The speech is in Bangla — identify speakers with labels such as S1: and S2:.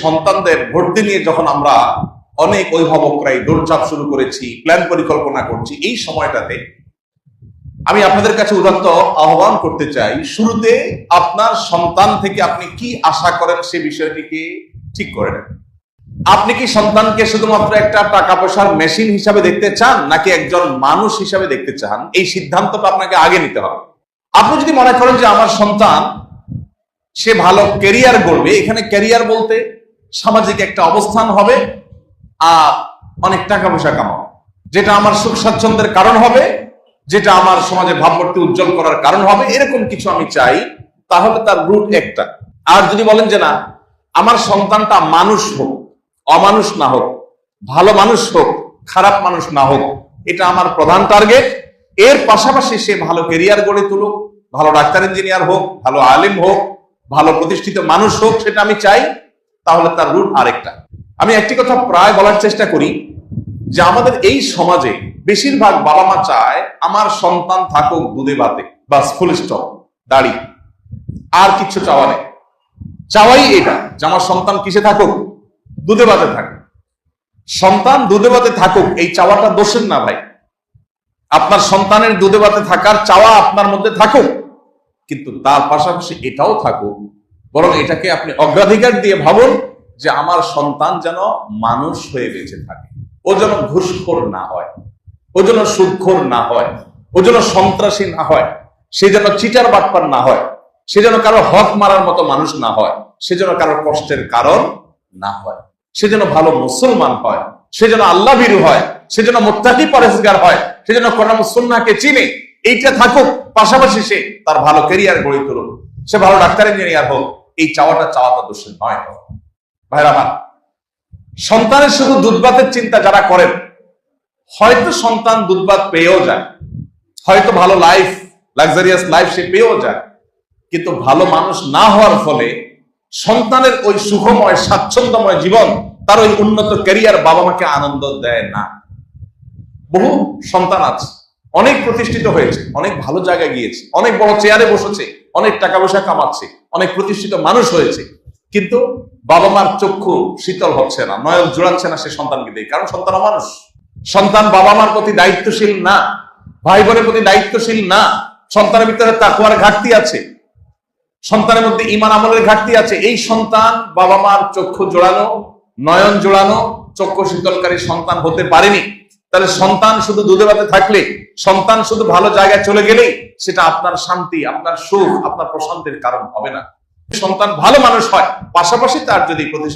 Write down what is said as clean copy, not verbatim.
S1: সন্তানদের ভর্তি নিয়ে যখন আমরা অনেক অভিভাবকরাই দৌড়ঝাঁপ শুরু করেছি, প্ল্যান পরিকল্পনা করছি, এই সময়টাতে আমি আপনাদের কাছে উদাত্ত আহ্বান করতে চাই, শুরুতে আপনার সন্তান থেকে আপনি কি আশা করেন সে বিষয়টিকে ঠিক করে নেন। আপনি কি সন্তানকে শুধুমাত্র একটা টাকা পয়সার মেশিন হিসাবে দেখতে চান, নাকি একজন মানুষ হিসাবে দেখতে চান? এই সিদ্ধান্তটা আপনাকে আগে নিতে হবে। আপনি যদি মনে করেন যে আমার সন্তান সে ভালো ক্যারিয়ার গড়বে, এখানে ক্যারিয়ার বলতে সামাজিক একটা অবস্থান হবে আর অনেক টাকা পয়সা কামাবো, যেটা আমার সুখ স্বাচ্ছন্দ্যের কারণ হবে, যেটা আমার সমাজে ভাবমূর্তি উজ্জ্বল করার কারণ হবে, এরকম কিছু আমি চাই, তাহলে তার রুট একটা। আর যদি বলেন যে না, আমার সন্তানটা মানুষ হোক, অমানুষ না হোক, ভালো মানুষ হোক, খারাপ মানুষ না হোক, এটা আমার প্রধান টার্গেট। এর পাশাপাশি সে ভালো ক্যারিয়ার গড়ে তুলুক, ভালো ডাক্তার ইঞ্জিনিয়ার হোক, ভালো আলিম হোক, ভালো প্রতিষ্ঠিত মানুষ হোক, সেটা আমি চাই, তাহলে তার রুট আরেকটা। আমি একটি কথা প্রায় বলার চেষ্টা করি যে আমাদের এই সমাজে বেশিরভাগ বাবা মা চায় আমার সন্তান থাকুক দুধে ভাতে, বাস, ফুল স্টপ, দাড়ি, আর কিছু চাওয়া নেই। চাওয়াই এটা যে আমার সন্তান কিসে থাকুক, দুধে ভাতে থাকুক। সন্তান দুধে ভাতে থাকুক, এই চাওয়াটা দোষের না ভাই। আপনার সন্তানের দুধে ভাতে থাকার চাওয়া আপনার মধ্যে থাকুক, কিন্তু তার পাশাপাশি এটাও থাকুক, বরং এটাকে আপনি অগ্রাধিকার দিয়ে ভাবুন যে আমার সন্তান যেন মানুষ হয়ে বেঁচে থাকে, ও যেন ঘুষখোর না হয়, ও যেন সুদখোর না হয়, ও যেন সন্ত্রাসী না হয়, সে যেন চিটার বাটপার না হয়, সে যেন কারো হক মারার মতো মানুষ না হয়, সে যেন কারো কষ্টের কারণ না হয়, সে যেন ভালো মুসলমান হয়, সে যেন আল্লাহ ভীরু হয়, সে যেন মুত্তাকি পরহেজগার হয়, সে যেন কোরআন সুন্নাহকে চিনে। এইটা থাকুক, পাশাপাশি সে তার ভালো ক্যারিয়ার গড়ে তুলুক, সে ভালো ডাক্তার ইঞ্জিনিয়ার হোক। এই চাওয়াটা দোষের নয় ভাইরা আমার। সন্তানের শুধু দুধভাতের চিন্তা যারা করেন, হয়তো সন্তান দুধভাত পেয়েও যায়, হয়তো ভালো লাইফ, লাক্সারিয়াস লাইফ সে পেয়েও যায়, কিন্তু ভালো মানুষ না হওয়ার ফলে সন্তানের ওই সুখময় স্বাচ্ছন্দ্যময় জীবন, তার ওই উন্নত ক্যারিয়ার বাবা মাকে আনন্দ দেয় না। বহু সন্তান আছে, অনেক প্রতিষ্ঠিত হয়েছে, অনেক ভালো জায়গায় গিয়েছে, অনেক বড় চেয়ারে বসেছে, অনেক টাকা পয়সা কামাচ্ছে, অনেক প্রতিষ্ঠিত মানুষ হয়েছে, কিন্তু বাবা মার চক্ষু শীতল হচ্ছে না, নয়ন জোড়াচ্ছে না সে সন্তানকে দিয়ে। কারণ সন্তান অমানুষ। সন্তান বাবা মার প্রতি দায়িত্বশীল না, ভাই বোনের প্রতি দায়িত্বশীল না, সন্তানের ভিতরে তাকওয়ার ঘাটতি আছে, সন্তানের মধ্যে ঈমান আমলের ঘাটতি আছে। এই সন্তান বাবা মার চক্ষু জোড়ানো, নয়ন জোড়ানো, চক্ষু শীতলকারী সন্তান হতে পারেনি। তাহলে সন্তান শুধু দুধে ভাতে থাকলে, সন্তান শুধু ভালো জায়গায় চলে গেলেই সেটা আপনার শান্তি, আপনার সুখ, আপনার প্রশান্তির কারণ হবে না। সন্তান ভালো মানুষ হয়, পাশাপাশি তার যদি প্রতিষ্ঠা